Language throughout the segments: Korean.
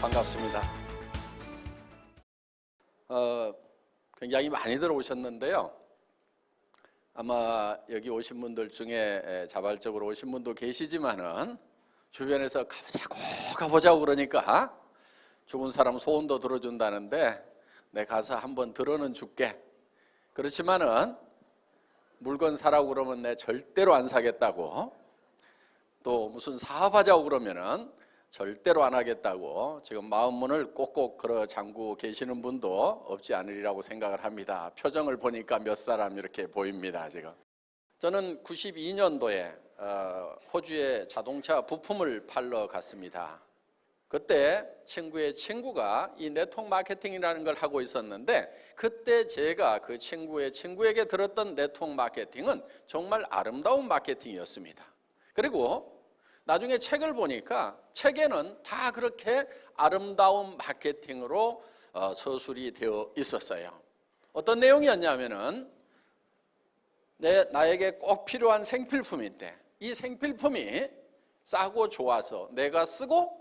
반갑습니다. 굉장히 많이 들어오셨는데요. 아마 여기 오신 분들 중에 자발적으로 오신 분도 계시지만은 주변에서 가보자고 그러니까 죽은 사람 소원도 들어준다는데 내 가서 한번 들어는 줄게. 그렇지만은 물건 사라고 그러면 내 절대로 안 사겠다고, 또 무슨 사업하자고 그러면은 절대로 안 하겠다고 지금 마음문을 꼭꼭 걸어 잠그고 계시는 분도 없지 않으리라고 생각을 합니다. 표정을 보니까 몇 사람 이렇게 보입니다. 지금 저는 92년도에 호주에 자동차 부품을 팔러 갔습니다. 그때 친구의 친구가 이 네트워크 마케팅이라는 걸 하고 있었는데, 그때 제가 그 친구의 친구에게 들었던 네트워크 마케팅은 정말 아름다운 마케팅이었습니다. 그리고 나중에 책을 보니까 책에는 다 그렇게 아름다운 마케팅으로 서술이 되어 있었어요. 어떤 내용이었냐면은 나에게 꼭 필요한 생필품인데 이 생필품이 싸고 좋아서 내가 쓰고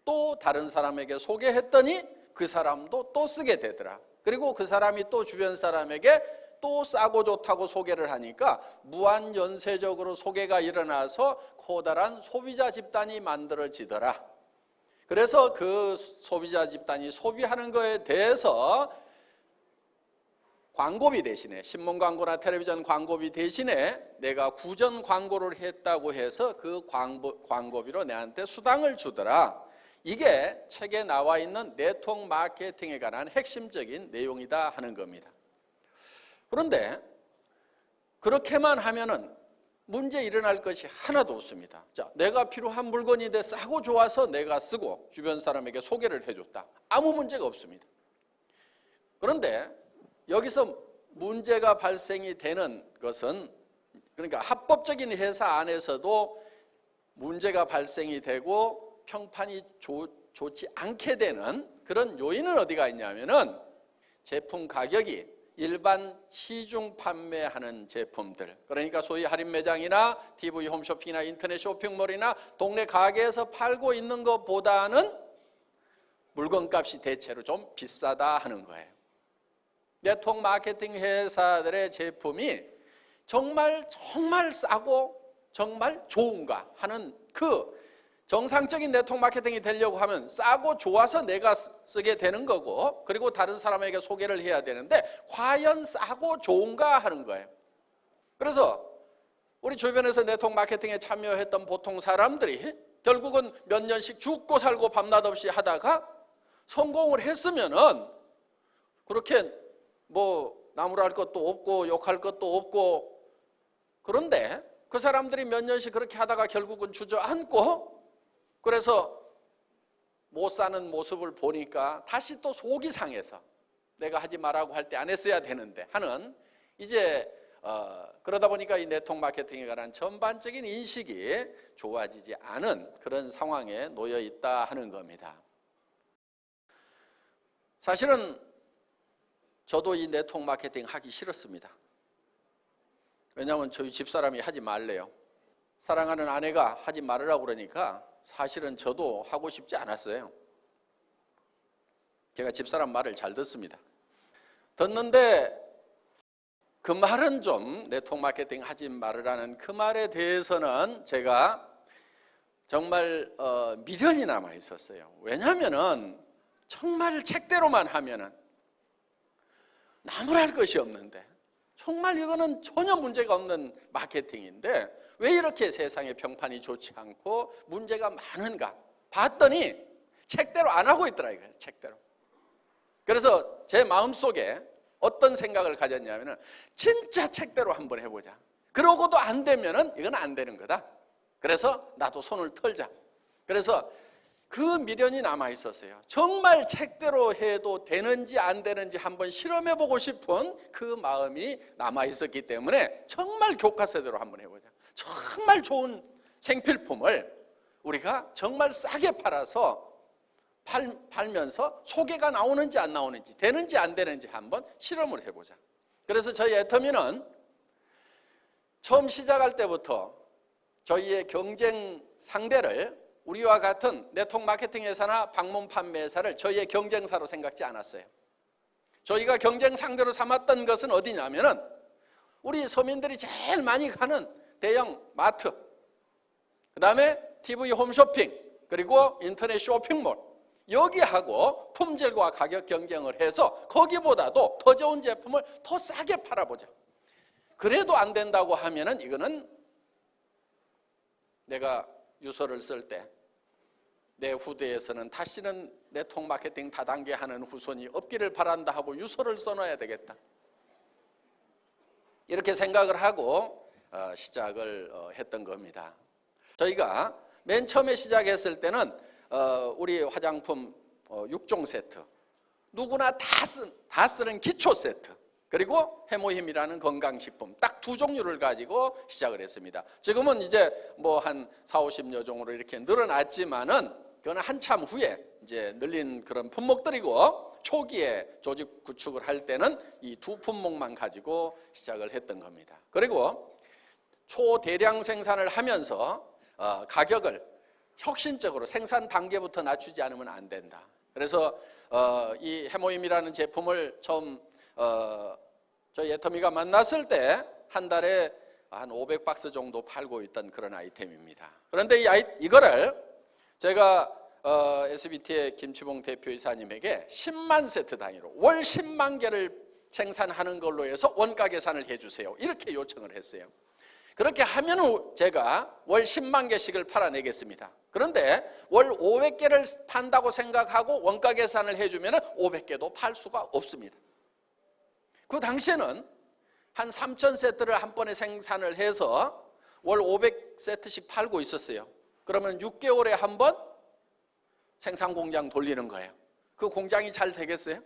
또 다른 사람에게 소개했더니 그 사람도 또 쓰게 되더라. 그리고 그 사람이 또 주변 사람에게 또 싸고 좋다고 소개를 하니까 무한연쇄적으로 소개가 일어나서 커다란 소비자 집단이 만들어지더라. 그래서 그 소비자 집단이 소비하는 거에 대해서 광고비 대신에, 신문 광고나 텔레비전 광고비 대신에 내가 구전 광고를 했다고 해서 그 광고비로 내한테 수당을 주더라. 이게 책에 나와 있는 네트워크 마케팅에 관한 핵심적인 내용이다 하는 겁니다. 그런데 그렇게만 하면은 문제 일어날 것이 하나도 없습니다. 자, 내가 필요한 물건인데 싸고 좋아서 내가 쓰고 주변 사람에게 소개를 해줬다. 아무 문제가 없습니다. 그런데 여기서 문제가 발생이 되는 것은, 그러니까 합법적인 회사 안에서도 문제가 발생이 되고 평판이 좋지 않게 되는 그런 요인은 어디가 있냐면은 제품 가격이 일반 시중 판매하는 제품들, 그러니까 소위 할인 매장이나 TV 홈쇼핑이나 인터넷 쇼핑몰이나 동네 가게에서 팔고 있는 것보다는 물건값이 대체로 좀 비싸다 하는 거예요. 네트워크 마케팅 회사들의 제품이 정말 싸고 정말 좋은가 하는 그 정상적인 네트워크 마케팅이 되려고 하면 싸고 좋아서 내가 쓰게 되는 거고, 그리고 다른 사람에게 소개를 해야 되는데 과연 싸고 좋은가 하는 거예요. 그래서 우리 주변에서 네트워크 마케팅에 참여했던 보통 사람들이 결국은 몇 년씩 죽고 살고 밤낮 없이 하다가 성공을 했으면은 그렇게 뭐 나무랄 것도 없고 욕할 것도 없고, 그런데 그 사람들이 몇 년씩 그렇게 하다가 결국은 주저앉고 그래서 못 사는 모습을 보니까 다시 또 속이 상해서 내가 하지 말라고 할 때 안 했어야 되는데 하는, 이제 그러다 보니까 이 네트워크 마케팅에 관한 전반적인 인식이 좋아지지 않은 그런 상황에 놓여 있다 하는 겁니다. 사실은 저도 이 네트워크 마케팅 하기 싫었습니다. 왜냐하면 저희 집사람이 하지 말래요. 사랑하는 아내가 하지 말으라고 그러니까 사실은 저도 하고 싶지 않았어요. 제가 집사람 말을 잘 듣습니다. 듣는데 그 말은 좀, 네트워크 마케팅 하지 말으라는 그 말에 대해서는 제가 정말 미련이 남아 있었어요. 왜냐하면은 정말 책대로만 하면은 나무랄 것이 없는데, 정말 이거는 전혀 문제가 없는 마케팅인데 왜 이렇게 세상의 평판이 좋지 않고 문제가 많은가 봤더니 책대로 안 하고 있더라 이거예요. 책대로. 그래서 제 마음속에 어떤 생각을 가졌냐면은 진짜 책대로 한번 해보자. 그러고도 안 되면은 이건 안 되는 거다. 그래서 나도 손을 털자. 그래서 그 미련이 남아 있었어요. 정말 책대로 해도 되는지 안 되는지 한번 실험해보고 싶은 그 마음이 남아 있었기 때문에 정말 교과서대로 한번 해보자. 정말 좋은 생필품을 우리가 정말 싸게 팔아서 팔면서 소개가 나오는지 안 나오는지, 되는지 안 되는지 한번 실험을 해보자. 그래서 저희 애터미는 처음 시작할 때부터 저희의 경쟁 상대를 우리와 같은 네트워크 마케팅 회사나 방문 판매 회사를 저희의 경쟁사로 생각지 않았어요. 저희가 경쟁 상대로 삼았던 것은 어디냐면은 우리 서민들이 제일 많이 가는 대형 마트, 그 다음에 TV 홈쇼핑, 그리고 인터넷 쇼핑몰, 여기하고 품질과 가격 경쟁을 해서 거기보다도 더 좋은 제품을 더 싸게 팔아보자. 그래도 안 된다고 하면은 이거는 내가 유서를 쓸 때 내 후대에서는 다시는 네트워크 마케팅 다단계 하는 후손이 없기를 바란다 하고 유서를 써놔야 되겠다. 이렇게 생각을 하고 시작을 했던 겁니다. 저희가 맨 처음에 시작했을 때는 우리 화장품 6종 세트, 누구나 다 쓰는 기초 세트, 그리고 해모힘이라는 건강식품 딱 두 종류를 가지고 시작을 했습니다. 지금은 이제 뭐 한 40-50여 종으로 이렇게 늘어났지만은 그거는 한참 후에 이제 늘린 그런 품목들이고, 초기에 조직 구축을 할 때는 이 두 품목만 가지고 시작을 했던 겁니다. 그리고 초대량 생산을 하면서 가격을 혁신적으로 생산 단계부터 낮추지 않으면 안 된다. 그래서 이 해모임이라는 제품을 처음 저희 애터미가 만났을 때 한 달에 한 500박스 정도 팔고 있던 그런 아이템입니다. 그런데 이거를 제가 SBT의 김치봉 대표이사님에게 10만 세트 단위로 월 10만 개를 생산하는 걸로 해서 원가 계산을 해주세요, 이렇게 요청을 했어요. 그렇게 하면 제가 월 10만 개씩을 팔아내겠습니다. 그런데 월 500개를 판다고 생각하고 원가 계산을 해주면 500개도 팔 수가 없습니다. 그 당시에는 한 3,000세트를 한 번에 생산을 해서 월 500세트씩 팔고 있었어요. 그러면 6개월에 한 번 생산 공장 돌리는 거예요. 그 공장이 잘 되겠어요?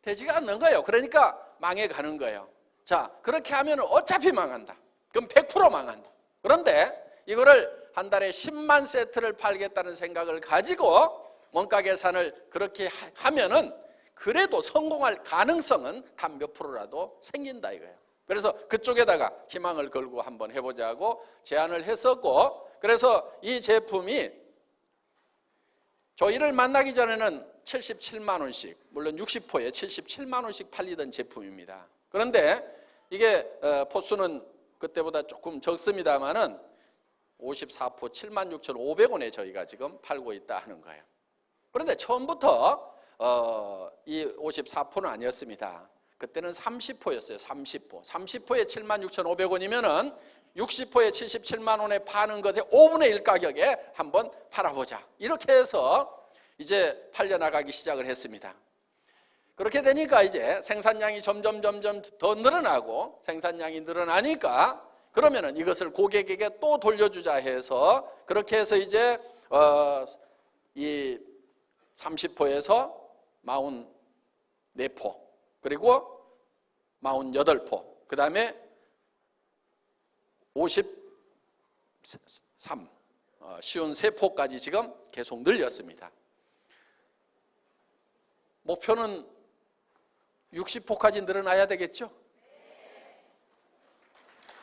되지가 않는 거예요. 그러니까 망해가는 거예요. 자, 그렇게 하면 어차피 망한다. 그럼 100% 망한다. 그런데 이거를 한 달에 10만 세트를 팔겠다는 생각을 가지고 원가 계산을 그렇게 하면은 그래도 성공할 가능성은 단 몇 프로라도 생긴다 이거예요. 그래서 그쪽에다가 희망을 걸고 한번 해보자고 제안을 했었고, 그래서 이 제품이 저희를 만나기 전에는 77만 원씩, 물론 60포에 77만 원씩 팔리던 제품입니다. 그런데 이게 포수는 그때보다 조금 적습니다만은 54포 76,500원에 저희가 지금 팔고 있다 하는 거예요. 그런데 처음부터 이 54포는 아니었습니다. 그때는 30포였어요. 30포에 76,500원이면은 60포에 77만 원에 파는 것의 5분의 1 가격에 한번 팔아보자. 이렇게 해서 이제 팔려나가기 시작을 했습니다. 그렇게 되니까 이제 생산량이 점점 더 늘어나고, 생산량이 늘어나니까 그러면은 이것을 고객에게 또 돌려주자 해서, 그렇게 해서 이제 이 30포에서 44포, 그리고 48포, 그 다음에 53, 53포까지 지금 계속 늘렸습니다. 목표는 60포까지 늘어나야 되겠죠?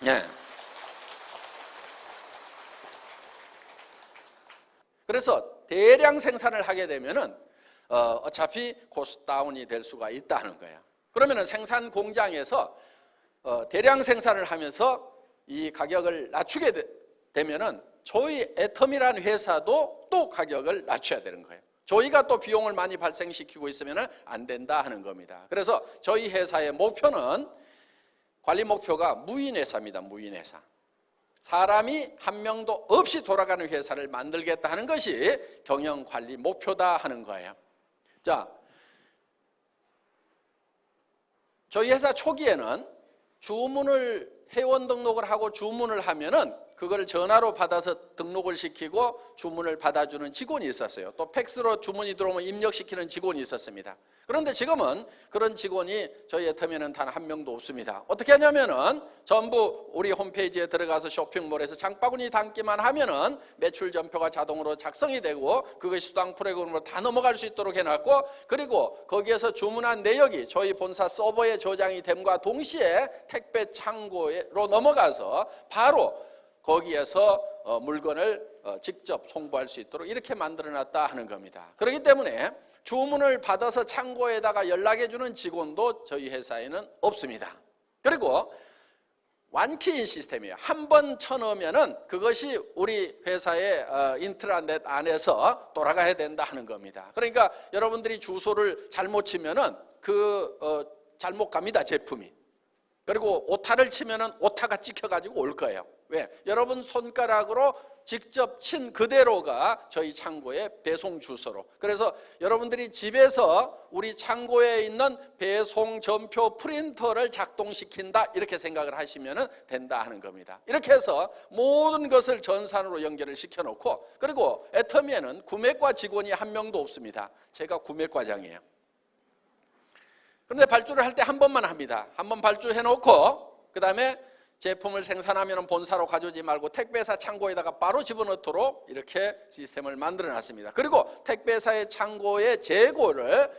네. 그래서 대량 생산을 하게 되면은 어차피 코스트 다운이 될 수가 있다는 거예요. 그러면은 생산 공장에서 대량 생산을 하면서 이 가격을 낮추게 되면은 저희 애텀이라는 회사도 또 가격을 낮춰야 되는 거예요. 저희가 또 비용을 많이 발생시키고 있으면 안 된다 하는 겁니다. 그래서 저희 회사의 목표는, 관리 목표가 무인회사입니다. 무인회사. 사람이 한 명도 없이 돌아가는 회사를 만들겠다 하는 것이 경영관리 목표다 하는 거예요. 자, 저희 회사 초기에는 주문을, 회원 등록을 하고 주문을 하면은 그걸 전화로 받아서 등록을 시키고 주문을 받아주는 직원이 있었어요. 또 팩스로 주문이 들어오면 입력시키는 직원이 있었습니다. 그런데 지금은 그런 직원이 저희 애터미에는 단 한 명도 없습니다. 어떻게 하냐면은 전부 우리 홈페이지에 들어가서 쇼핑몰에서 장바구니 담기만 하면은 매출 전표가 자동으로 작성이 되고 그것이 수당 프로그램으로 다 넘어갈 수 있도록 해놨고, 그리고 거기에서 주문한 내역이 저희 본사 서버에 저장이 됨과 동시에 택배 창고로 넘어가서 바로 거기에서 물건을 직접 송부할 수 있도록 이렇게 만들어놨다 하는 겁니다. 그렇기 때문에 주문을 받아서 창고에다가 연락해 주는 직원도 저희 회사에는 없습니다. 그리고 완키인 시스템이에요. 한 번 쳐넣으면은 그것이 우리 회사의 인트라넷 안에서 돌아가야 된다 하는 겁니다. 그러니까 여러분들이 주소를 잘못 치면은 잘못 갑니다, 제품이. 그리고 오타를 치면은 오타가 찍혀가지고 올 거예요. 왜? 여러분 손가락으로 직접 친 그대로가 저희 창고의 배송 주소로. 그래서 여러분들이 집에서 우리 창고에 있는 배송 전표 프린터를 작동시킨다 이렇게 생각을 하시면 된다 하는 겁니다. 이렇게 해서 모든 것을 전산으로 연결을 시켜놓고, 그리고 애터미에는 구매과 직원이 한 명도 없습니다. 제가 구매과장이에요. 그런데 발주를 할 때 한 번만 합니다. 한 번 발주해놓고 그 다음에 제품을 생산하면 본사로 가져오지 말고 택배사 창고에다가 바로 집어넣도록 이렇게 시스템을 만들어 놨습니다. 그리고 택배사의 창고의 재고를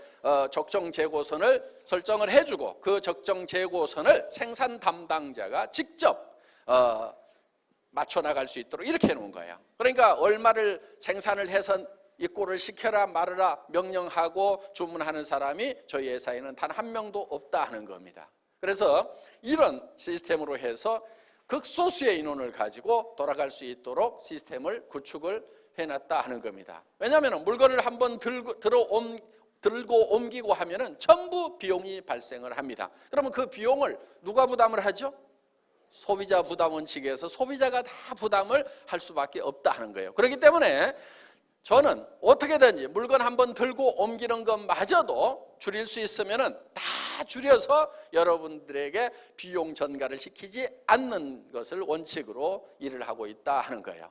적정 재고선을 설정을 해주고 그 적정 재고선을 생산 담당자가 직접 맞춰 나갈 수 있도록 이렇게 해놓은 거예요. 그러니까 얼마를 생산을 해서 입고를 시켜라 말아라 명령하고 주문하는 사람이 저희 회사에는 단 한 명도 없다 하는 겁니다. 그래서 이런 시스템으로 해서 극소수의 인원을 가지고 돌아갈 수 있도록 시스템을 구축을 해놨다 하는 겁니다. 왜냐하면 물건을 한번 들고 옮기고 하면은 전부 비용이 발생을 합니다. 그러면 그 비용을 누가 부담을 하죠? 소비자 부담 원칙에서 소비자가 다 부담을 할 수밖에 없다 하는 거예요. 그렇기 때문에 저는 어떻게든지 물건 한번 들고 옮기는 것마저도 줄일 수 있으면 다 줄여서 여러분들에게 비용 전가를 시키지 않는 것을 원칙으로 일을 하고 있다 하는 거예요.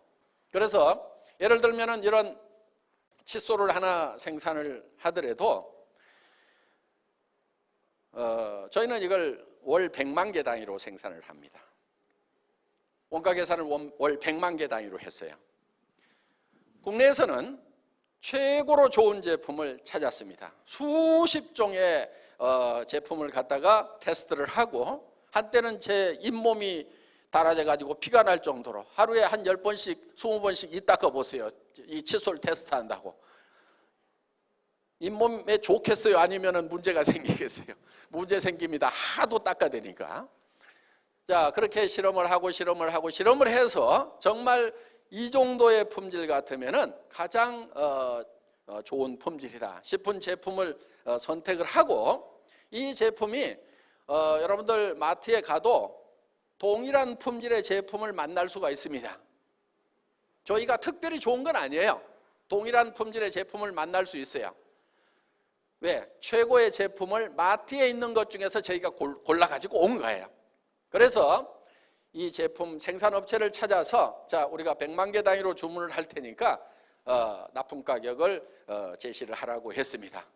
그래서 예를 들면 이런 칫솔을 하나 생산을 하더라도 저희는 이걸 월 100만 개 단위로 생산을 합니다. 원가 계산을 월 100만 개 단위로 했어요. 국내에서는 최고로 좋은 제품을 찾았습니다. 수십 종의 제품을 갖다가 테스트를 하고 한때는 제 잇몸이 달아져 가지고 피가 날 정도로 하루에 한 10번씩 20번씩 이 닦아 보세요. 이 칫솔 테스트한다고. 잇몸에 좋겠어요? 아니면 문제가 생기겠어요? 문제 생깁니다. 하도 닦아대니까. 자, 그렇게 실험을 해서 정말 이 정도의 품질 같으면은 가장 좋은 품질이다 싶은 제품을 선택을 하고, 이 제품이 여러분들 마트에 가도 동일한 품질의 제품을 만날 수가 있습니다. 저희가 특별히 좋은 건 아니에요. 동일한 품질의 제품을 만날 수 있어요. 왜? 최고의 제품을 마트에 있는 것 중에서 저희가 골라가지고 온 거예요. 그래서 이 제품 생산업체를 찾아서 자, 우리가 100만 개 단위로 주문을 할 테니까 납품 가격을 제시를 하라고 했습니다.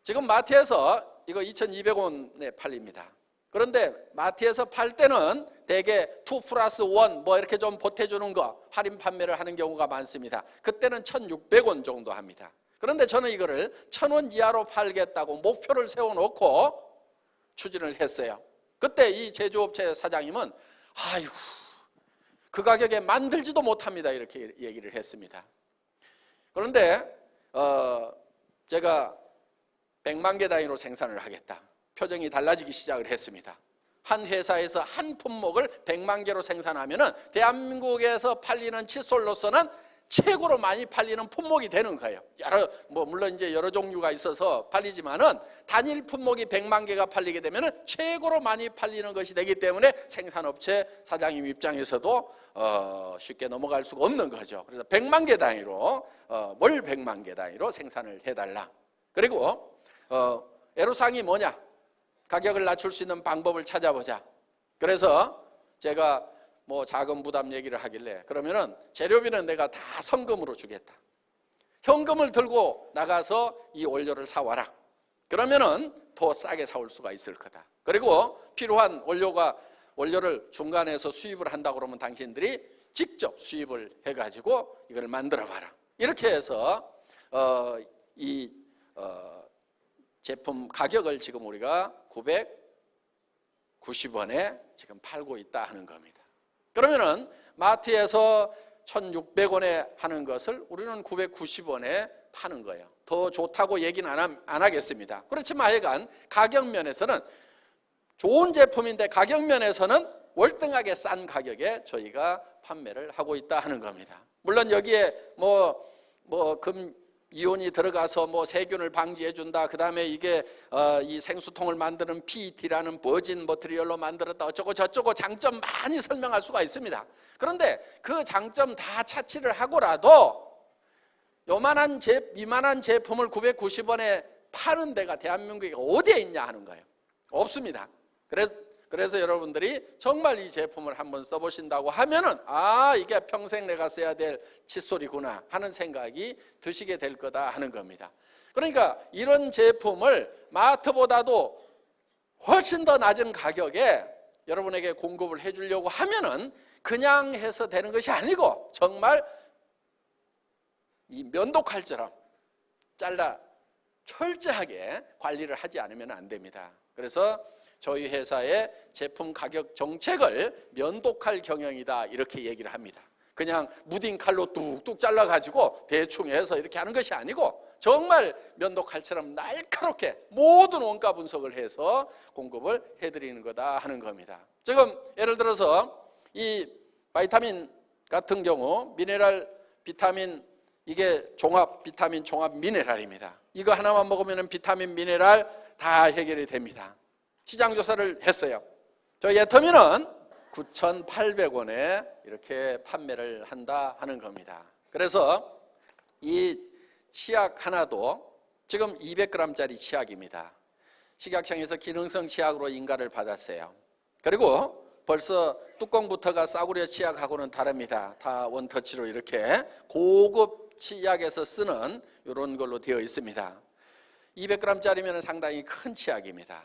지금 마트에서 이거 2,200원에 팔립니다. 그런데 마트에서 팔 때는 대개 2+1 뭐 이렇게 좀 보태주는 거 할인 판매를 하는 경우가 많습니다. 그때는 1,600원 정도 합니다. 그런데 저는 이거를 1,000원 이하로 팔겠다고 목표를 세워놓고 추진을 했어요. 그때 이 제조업체 사장님은 아이고 그 가격에 만들지도 못합니다 이렇게 얘기를 했습니다. 그런데 제가 100만 개 단위로 생산을 하겠다. 표정이 달라지기 시작을 했습니다. 한 회사에서 한 품목을 100만 개로 생산하면은 대한민국에서 팔리는 칫솔로서는 최고로 많이 팔리는 품목이 되는 거예요. 물론 이제 여러 종류가 있어서 팔리지만은 단일 품목이 100만 개가 팔리게 되면은 최고로 많이 팔리는 것이 되기 때문에 생산업체 사장님 입장에서도 쉽게 넘어갈 수가 없는 거죠. 그래서 100만 개 단위로 월 100만 개 단위로 생산을 해달라. 그리고 애로사항이 뭐냐? 가격을 낮출 수 있는 방법을 찾아보자. 그래서 제가 뭐 자금 부담 얘기를 하길래 그러면은 재료비는 내가 다 성금으로 주겠다. 현금을 들고 나가서 이 원료를 사와라. 그러면은 더 싸게 사올 수가 있을 거다. 그리고 필요한 원료를 중간에서 수입을 한다고 그러면 당신들이 직접 수입을 해가지고 이걸 만들어 봐라. 이렇게 해서 이 제품 가격을 지금 우리가 990원에 지금 팔고 있다 하는 겁니다. 그러면은 마트에서 1,600원에 하는 것을 우리는 990원에 파는 거예요. 더 좋다고 얘기는 안 하겠습니다. 그렇지만 하여간 가격 면에서는 좋은 제품인데 가격 면에서는 월등하게 싼 가격에 저희가 판매를 하고 있다 하는 겁니다. 물론 여기에 금 이온이 들어가서 세균을 방지해 준다. 그다음에 이게 이 생수통을 만드는 PET라는 버진 머티리얼로 만들었다. 어쩌고 저쩌고 장점 많이 설명할 수가 있습니다. 그런데 그 장점 다 차치를 하고라도 이만한 제품을 990원에 파는 데가 대한민국에 어디에 있냐 하는 거예요. 없습니다. 그래서 여러분들이 정말 이 제품을 한번 써보신다고 하면은 이게 평생 내가 써야 될 칫솔이구나 하는 생각이 드시게 될 거다 하는 겁니다. 그러니까 이런 제품을 마트보다도 훨씬 더 낮은 가격에 여러분에게 공급을 해주려고 하면은 그냥 해서 되는 것이 아니고 정말 이 면도칼처럼 잘라 철저하게 관리를 하지 않으면 안 됩니다. 그래서 저희 회사의 제품 가격 정책을 면도칼 경영이다 이렇게 얘기를 합니다. 그냥 무딘 칼로 뚝뚝 잘라가지고 대충 해서 이렇게 하는 것이 아니고 정말 면도칼처럼 날카롭게 모든 원가 분석을 해서 공급을 해드리는 거다 하는 겁니다. 지금 예를 들어서 이 바이타민 같은 경우 미네랄 비타민 이게 종합 비타민 종합 미네랄입니다. 이거 하나만 먹으면 비타민 미네랄 다 해결이 됩니다. 시장 조사를 했어요. 저희 애터미는 9,800원에 이렇게 판매를 한다 하는 겁니다. 그래서 이 치약 하나도 지금 200g짜리 치약입니다. 식약청에서 기능성 치약으로 인가를 받았어요. 그리고 벌써 뚜껑부터가 싸구려 치약하고는 다릅니다. 다 원터치로 이렇게 고급 치약에서 쓰는 이런 걸로 되어 있습니다. 200g짜리면 상당히 큰 치약입니다.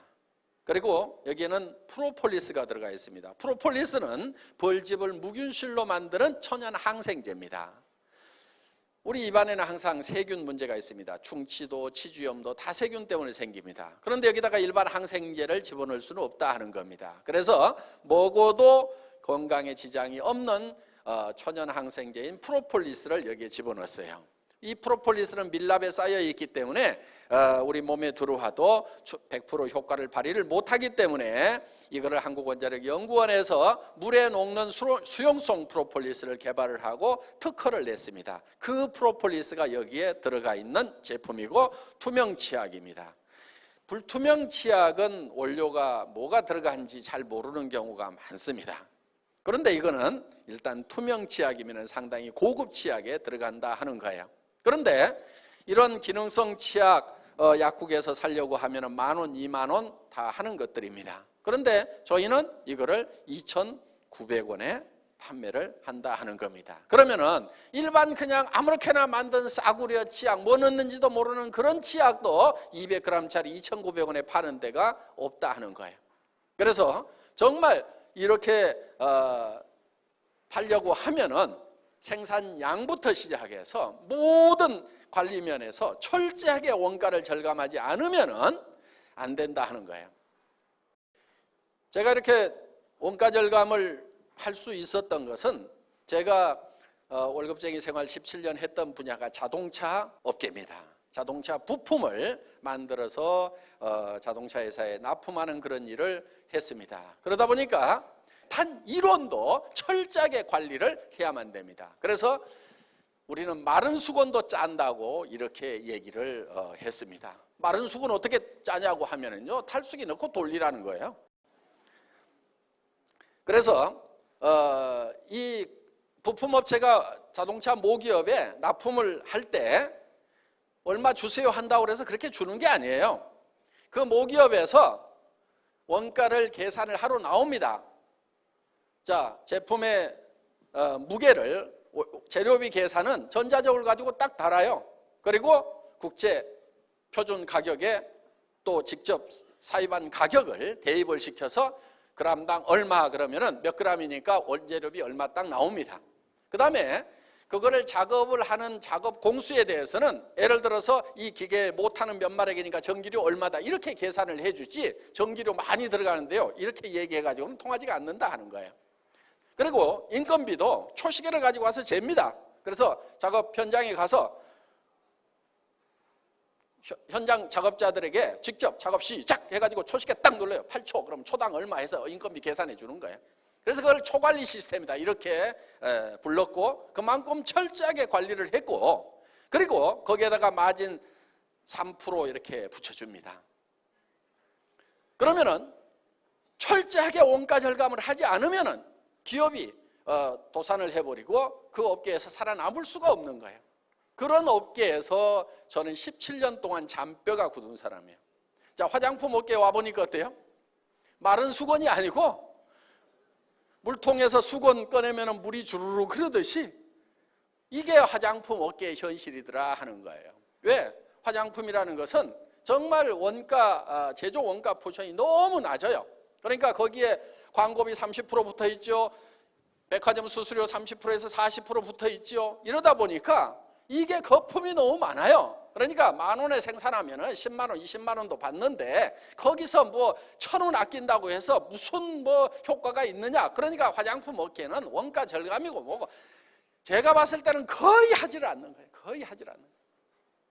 그리고 여기에는 프로폴리스가 들어가 있습니다. 프로폴리스는 벌집을 무균실로 만드는 천연 항생제입니다. 우리 입안에는 항상 세균 문제가 있습니다. 충치도 치주염도 다 세균 때문에 생깁니다. 그런데 여기다가 일반 항생제를 집어넣을 수는 없다 하는 겁니다. 그래서 먹어도 건강에 지장이 없는 천연 항생제인 프로폴리스를 여기에 집어넣었어요. 이 프로폴리스는 밀랍에 쌓여 있기 때문에 우리 몸에 들어와도 100% 효과를 발휘를 못하기 때문에 이거를 한국원자력연구원에서 물에 녹는 수용성 프로폴리스를 개발을 하고 특허를 냈습니다. 그 프로폴리스가 여기에 들어가 있는 제품이고 투명 치약입니다. 불투명 치약은 원료가 뭐가 들어간지 잘 모르는 경우가 많습니다. 그런데 이거는 일단 투명 치약이면 상당히 고급 치약에 들어간다 하는 거예요. 그런데 이런 기능성 치약 약국에서 사려고 하면 10,000원, 20,000원 다 하는 것들입니다. 그런데 저희는 이거를 2,900원에 판매를 한다 하는 겁니다. 그러면은 일반 그냥 아무렇게나 만든 싸구려 치약 뭐 넣는지도 모르는 그런 치약도 200g짜리 2,900원에 파는 데가 없다 하는 거예요. 그래서 정말 이렇게 팔려고 하면은 생산량부터 시작해서 모든 관리 면에서 철저하게 원가를 절감하지 않으면은 안 된다 하는 거예요. 제가 이렇게 원가 절감을 할 수 있었던 것은 제가 월급쟁이 생활 17년 했던 분야가 자동차 업계입니다. 자동차 부품을 만들어서 자동차 회사에 납품하는 그런 일을 했습니다. 그러다 보니까 단 1원도 철저하게 관리를 해야만 됩니다. 그래서 우리는 마른 수건도 짠다고 이렇게 얘기를 했습니다. 마른 수건 어떻게 짜냐고 하면은요, 탈수기 넣고 돌리라는 거예요. 그래서 이 부품업체가 자동차 모기업에 납품을 할 때 얼마 주세요 한다고 해서 그렇게 주는 게 아니에요. 그 모기업에서 원가를 계산을 하러 나옵니다. 자, 제품의 무게를 재료비 계산은 전자적으로 가지고 딱 달아요. 그리고 국제 표준 가격에 또 직접 사입한 가격을 대입을 시켜서 그람당 얼마 그러면은 몇 그램이니까 원재료비 얼마 딱 나옵니다. 그 다음에 그거를 작업을 하는 작업 공수에 대해서는 예를 들어서 이 기계 못하는 몇 마력이니까 전기료 얼마다 이렇게 계산을 해주지 전기료 많이 들어가는데요 이렇게 얘기해가지고는 통하지가 않는다 하는 거예요. 그리고 인건비도 초시계를 가지고 와서 잽니다. 그래서 작업 현장에 가서 현장 작업자들에게 직접 작업 시작 해가지고 초시계 딱 눌러요. 8초. 그럼 초당 얼마 해서 인건비 계산해 주는 거예요. 그래서 그걸 초관리 시스템이다 이렇게 불렀고, 그만큼 철저하게 관리를 했고, 그리고 거기에다가 마진 3% 이렇게 붙여줍니다. 그러면은 철저하게 원가 절감을 하지 않으면은 기업이 도산을 해버리고 그 업계에서 살아남을 수가 없는 거예요. 그런 업계에서 저는 17년 동안 잔뼈가 굳은 사람이에요. 자, 화장품 업계에 와보니까 어때요? 마른 수건이 아니고 물통에서 수건 꺼내면 물이 주르르 흐르듯이 이게 화장품 업계의 현실이더라 하는 거예요. 왜? 화장품이라는 것은 정말 원가, 제조 원가 포션이 너무 낮아요. 그러니까 거기에 광고비 30% 붙어 있죠. 백화점 수수료 30%에서 40% 붙어 있죠. 이러다 보니까 이게 거품이 너무 많아요. 그러니까 10,000원에 생산하면 10만 원, 20만 원도 받는데 거기서 뭐 1,000원 아낀다고 해서 무슨 뭐 효과가 있느냐. 그러니까 화장품 업계는 원가 절감이고 뭐고 제가 봤을 때는 거의 하지를 않는 거예요. 거의 하지를 않는 거예요.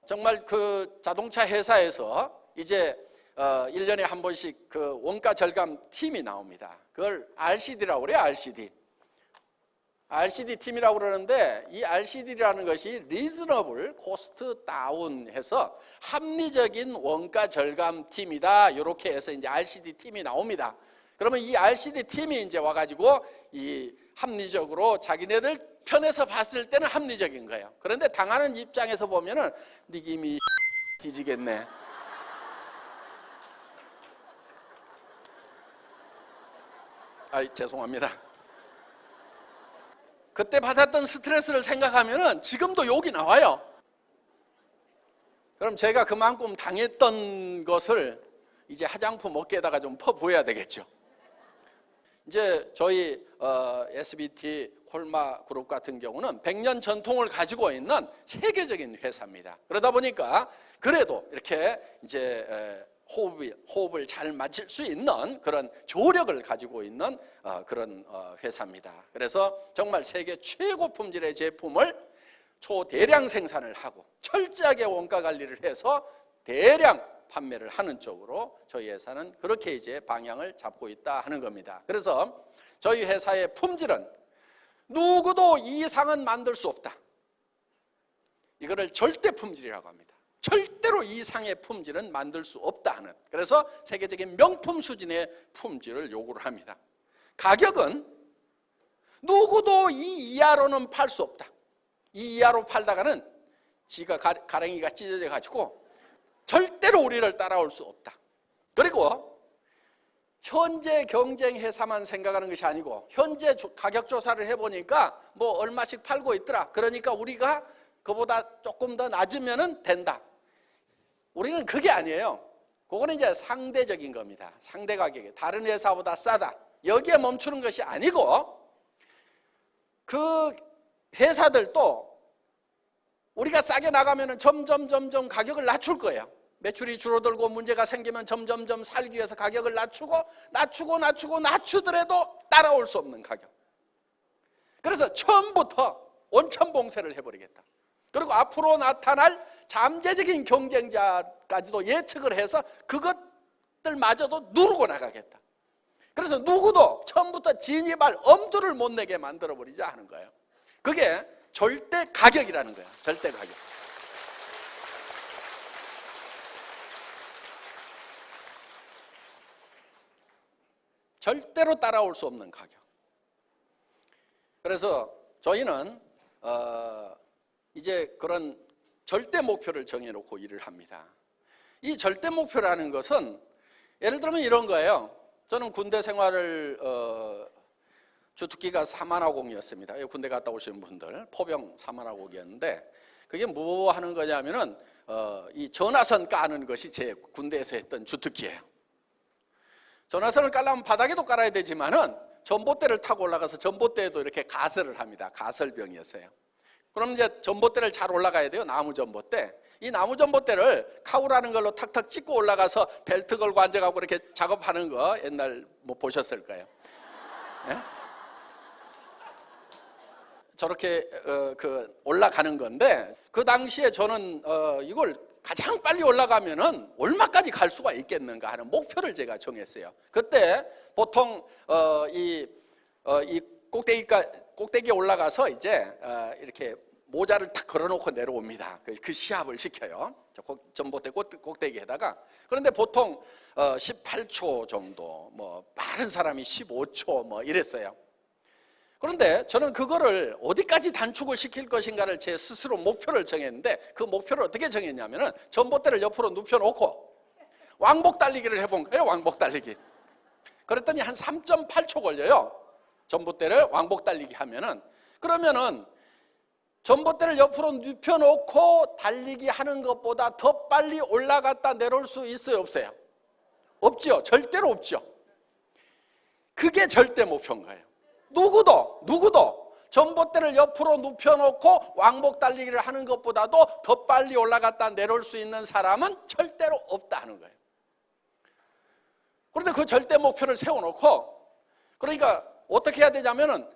정말 그 자동차 회사에서 이제 1년에 한 번씩 그 원가 절감 팀이 나옵니다. 그걸 RCD라고 그래요. RCD 팀이라고 그러는데, 이 RCD라는 것이 리즈너블 코스트 다운 해서 합리적인 원가 절감 팀이다. 이렇게 해서 이제 RCD 팀이 나옵니다. 그러면 이 RCD 팀이 이제 와가지고 이 합리적으로 자기네들 편에서 봤을 때는 합리적인 거예요. 그런데 당하는 입장에서 보면은 니김이 뒤지겠네. 죄송합니다. 그때 받았던 스트레스를 생각하면은 지금도 욕이 나와요. 그럼 제가 그만큼 당했던 것을 이제 화장품 업계에다가 좀 퍼부어야 되겠죠. 이제 저희 SBT 콜마 그룹 같은 경우는 100년 전통을 가지고 있는 세계적인 회사입니다. 그러다 보니까 그래도 이렇게 이제 호흡을 잘 맞출 수 있는 그런 조력을 가지고 있는 그런 회사입니다. 그래서 정말 세계 최고 품질의 제품을 초대량 생산을 하고 철저하게 원가 관리를 해서 대량 판매를 하는 쪽으로 저희 회사는 그렇게 이제 방향을 잡고 있다 하는 겁니다. 그래서 저희 회사의 품질은 누구도 이 이상은 만들 수 없다. 이거를 절대 품질이라고 합니다. 절대로 이 이상의 품질은 만들 수 없다 하는, 그래서 세계적인 명품 수준의 품질을 요구를 합니다. 가격은 누구도 이 이하로는 팔 수 없다. 이 이하로 팔다가는 지가 가랭이가 찢어져 가지고 절대로 우리를 따라올 수 없다. 그리고 현재 경쟁 회사만 생각하는 것이 아니고 현재 가격 조사를 해보니까 뭐 얼마씩 팔고 있더라. 그러니까 우리가 그보다 조금 더 낮으면 된다. 우리는 그게 아니에요. 그거는 이제 상대적인 겁니다. 상대 가격이 다른 회사보다 싸다. 여기에 멈추는 것이 아니고 그 회사들도 우리가 싸게 나가면 점점 가격을 낮출 거예요. 매출이 줄어들고 문제가 생기면 점점 살기 위해서 가격을 낮추더라도 따라올 수 없는 가격. 그래서 처음부터 원천봉쇄를 해버리겠다. 그리고 앞으로 나타날 잠재적인 경쟁자까지도 예측을 해서 그것들마저도 누르고 나가겠다. 그래서 누구도 처음부터 진입할 엄두를 못 내게 만들어버리자 하는 거예요. 그게 절대 가격이라는 거예요. 절대 가격. 절대로 따라올 수 없는 가격. 그래서 저희는 이제 그런 절대 목표를 정해놓고 일을 합니다. 이 절대 목표라는 것은 예를 들면 이런 거예요. 저는 군대 생활을 주특기가 사만화공이었습니다. 군대 갔다 오신 분들 포병 사만화공이었는데 그게 뭐 하는 거냐면은 이 전화선 까는 것이 제 군대에서 했던 주특기예요. 전화선을 깔려면 바닥에도 깔아야 되지만은 전봇대를 타고 올라가서 전봇대에도 이렇게 가설을 합니다. 가설병이었어요. 그럼 이제 전봇대를 잘 올라가야 돼요. 나무 전봇대. 이 나무 전봇대를 카우라는 걸로 탁탁 찍고 올라가서 벨트 걸고 앉아가고 이렇게 작업하는 거 옛날 뭐 보셨을 거예요. 네? 저렇게 올라가는 건데, 그 당시에 저는 이걸 가장 빨리 올라가면은 얼마까지 갈 수가 있겠는가 하는 목표를 제가 정했어요. 그때 보통 이 꼭대기에 올라가서 이제 이렇게 모자를 탁 걸어놓고 내려옵니다. 그 시합을 시켜요. 전봇대 꼭대기에다가. 그런데 보통 18초 정도, 뭐 빠른 사람이 15초 뭐 이랬어요. 그런데 저는 그거를 어디까지 단축을 시킬 것인가를 제 스스로 목표를 정했는데, 그 목표를 어떻게 정했냐면은 전봇대를 옆으로 눕혀놓고 왕복 달리기를 해본 거예요. 왕복 달리기. 그랬더니 한 3.8초 걸려요. 전봇대를 왕복 달리기 하면은. 그러면은 전봇대를 옆으로 눕혀놓고 달리기 하는 것보다 더 빨리 올라갔다 내려올 수 있어요, 없어요? 없죠. 절대로 없죠. 그게 절대 목표인 거예요. 누구도 전봇대를 옆으로 눕혀놓고 왕복 달리기를 하는 것보다도 더 빨리 올라갔다 내려올 수 있는 사람은 절대로 없다 하는 거예요. 그런데 그 절대 목표를 세워놓고, 그러니까 어떻게 해야 되냐면은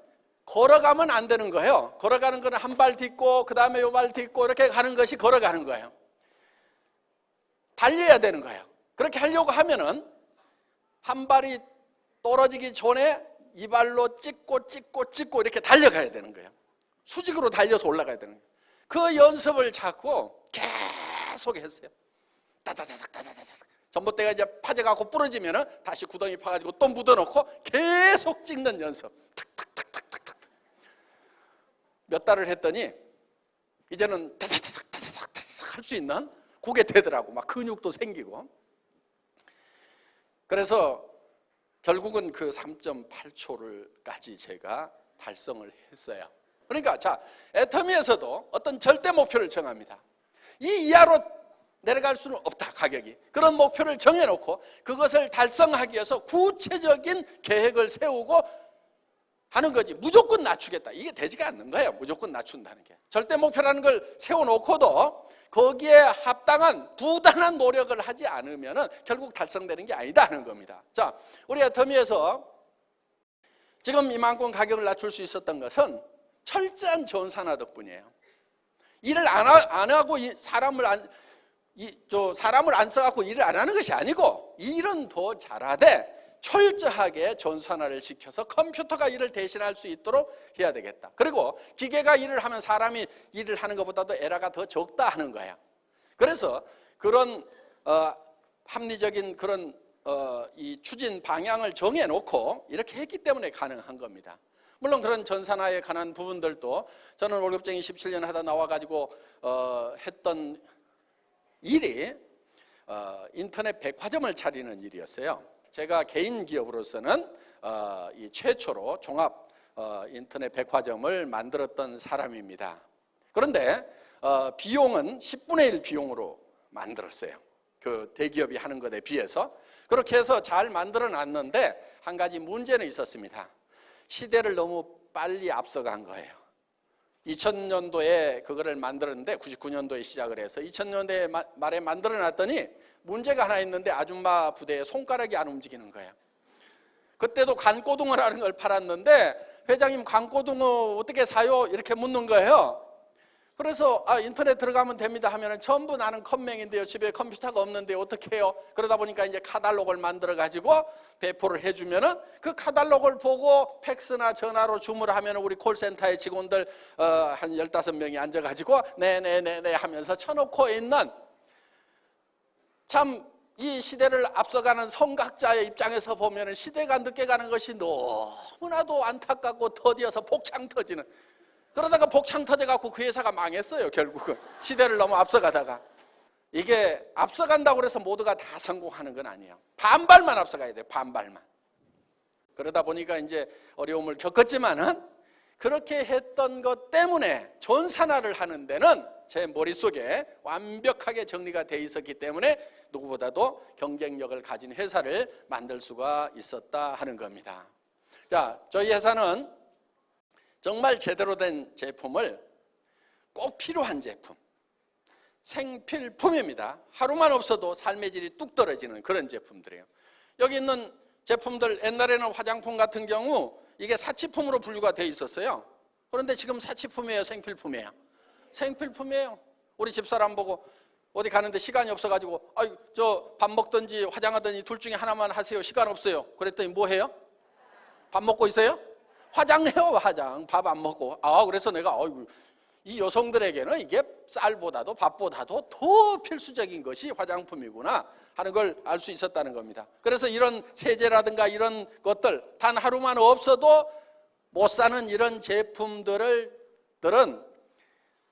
걸어가면 안 되는 거예요. 걸어가는 거는 한 발 딛고 그 다음에 요 발 딛고 이렇게 가는 것이 걸어가는 거예요. 달려야 되는 거예요. 그렇게 하려고 하면은 한 발이 떨어지기 전에 이 발로 찍고 이렇게 달려가야 되는 거예요. 수직으로 달려서 올라가야 되는 거예요. 그 연습을 자꾸 계속 했어요. 따다다닥 전봇대가 이제 파져가고 부러지면은 다시 구덩이 파가지고 또 묻어놓고 계속 찍는 연습. 탁탁탁탁탁탁. 몇 달을 했더니 이제는 다다다닥 할 수 있는 그게 되더라고. 막 근육도 생기고. 그래서 결국은 그 3.8초를까지 제가 달성을 했어요. 그러니까 자, 애터미에서도 어떤 절대 목표를 정합니다. 이 이하로 내려갈 수는 없다, 가격이. 그런 목표를 정해놓고 그것을 달성하기 위해서 구체적인 계획을 세우고 하는 거지. 무조건 낮추겠다, 이게 되지가 않는 거예요. 무조건 낮춘다는 게. 절대 목표라는 걸 세워놓고도 거기에 합당한 부단한 노력을 하지 않으면 결국 달성되는 게 아니다 하는 겁니다. 자, 우리 애터미에서 지금 이만큼 가격을 낮출 수 있었던 것은 철저한 전산화 덕분이에요. 일을 안 하고 사람을 안 써갖고 일을 안 하는 것이 아니고, 일은 더 잘하되 철저하게 전산화를 시켜서 컴퓨터가 일을 대신할 수 있도록 해야 되겠다. 그리고 기계가 일을 하면 사람이 일을 하는 것보다도 에러가 더 적다 하는 거야. 그래서 그런 합리적인 그런 이 추진 방향을 정해놓고 이렇게 했기 때문에 가능한 겁니다. 물론 그런 전산화에 관한 부분들도 저는 월급쟁이 17년 하다 나와가지고 했던 일이 인터넷 백화점을 차리는 일이었어요. 제가 개인 기업으로서는 이 최초로 종합 인터넷 백화점을 만들었던 사람입니다. 그런데 비용은 10분의 1 비용으로 만들었어요. 그 대기업이 하는 것에 비해서. 그렇게 해서 잘 만들어 놨는데 한 가지 문제는 있었습니다. 시대를 너무 빨리 앞서간 거예요. 2000년도에 그거를 만들었는데 99년도에 시작을 해서 2000년대 말에 만들어 놨더니 문제가 하나 있는데 아줌마 부대에 손가락이 안 움직이는 거예요. 그때도 간고등어라는 걸 팔았는데 회장님 간고등어 어떻게 사요? 이렇게 묻는 거예요. 그래서 인터넷 들어가면 됩니다 하면은 전부 나는 컴맹인데요, 집에 컴퓨터가 없는데 어떻게 해요? 그러다 보니까 이제 카탈로그를 만들어 가지고 배포를 해주면은 그 카탈로그를 보고 팩스나 전화로 주문을 하면은 우리 콜센터의 직원들 한 15명이 앉아가지고 네네네네 하면서 쳐놓고 있는, 참 이 시대를 앞서가는 선각자의 입장에서 보면은 시대가 늦게 가는 것이 너무나도 안타깝고 더디어서 복창 터지는, 그러다가 복창 터져갖고 그 회사가 망했어요. 결국은 시대를 너무 앞서가다가. 이게 앞서간다고 해서 모두가 다 성공하는 건 아니에요. 반발만 앞서가야 돼요. 반발만. 그러다 보니까 이제 어려움을 겪었지만은 그렇게 했던 것 때문에 전산화를 하는 데는 제 머릿속에 완벽하게 정리가 돼 있었기 때문에 누구보다도 경쟁력을 가진 회사를 만들 수가 있었다 하는 겁니다. 자, 저희 회사는 정말 제대로 된 제품을, 꼭 필요한 제품, 생필품입니다. 하루만 없어도 삶의 질이 뚝 떨어지는 그런 제품들이에요. 여기 있는 제품들, 옛날에는 화장품 같은 경우 이게 사치품으로 분류가 돼 있었어요. 그런데 지금 사치품이에요, 생필품이에요? 생필품이에요. 우리 집사람 보고 어디 가는데 시간이 없어가지고 저 밥 먹든지 화장하든지 둘 중에 하나만 하세요. 시간 없어요. 그랬더니 뭐 해요? 밥 먹고 있어요? 화장해요, 화장. 밥 안 먹고. 그래서 내가 이 여성들에게는 이게 쌀보다도 밥보다도 더 필수적인 것이 화장품이구나 하는 걸 알 수 있었다는 겁니다. 그래서 이런 세제라든가 이런 것들 단 하루만 없어도 못 사는 이런 제품들은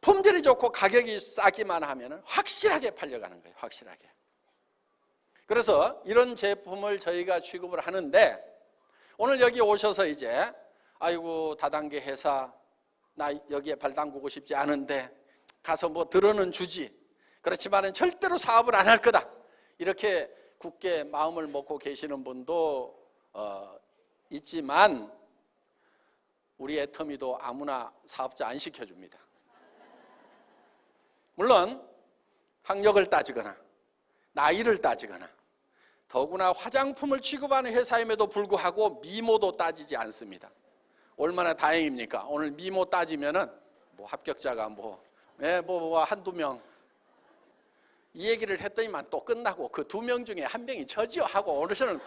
품질이 좋고 가격이 싸기만 하면 확실하게 팔려가는 거예요. 확실하게. 그래서 이런 제품을 저희가 취급을 하는데 오늘 여기 오셔서 이제 아이고 다단계 회사 나 여기에 발 담그고 싶지 않은데 가서 뭐 들어는 주지 그렇지만은 절대로 사업을 안 할 거다 이렇게 굳게 마음을 먹고 계시는 분도 있지만 우리 애터미도 아무나 사업자 안 시켜줍니다. 물론 학력을 따지거나 나이를 따지거나 더구나 화장품을 취급하는 회사임에도 불구하고 미모도 따지지 않습니다. 얼마나 다행입니까? 오늘 미모 따지면은 뭐 합격자가 한두 명 이 얘기를 했더니만 또 끝나고 그 두 명 중에 한 명이 저지요 하고 어르신은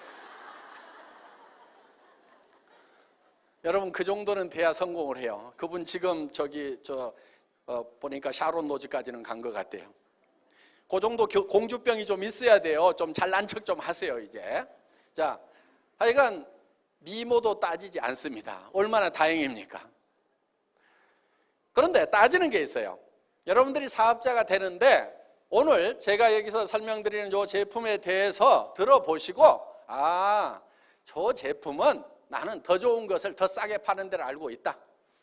여러분 그 정도는 돼야 성공을 해요. 그분 지금 보니까 샤론 노즈까지는 간 것 같아요. 그 정도 공주병이 좀 있어야 돼요. 좀 잘난 척 좀 하세요 이제. 자, 하여간 미모도 따지지 않습니다. 얼마나 다행입니까? 그런데 따지는 게 있어요. 여러분들이 사업자가 되는데 오늘 제가 여기서 설명드리는 이 제품에 대해서 들어보시고 저 제품은 나는 더 좋은 것을 더 싸게 파는 데를 알고 있다.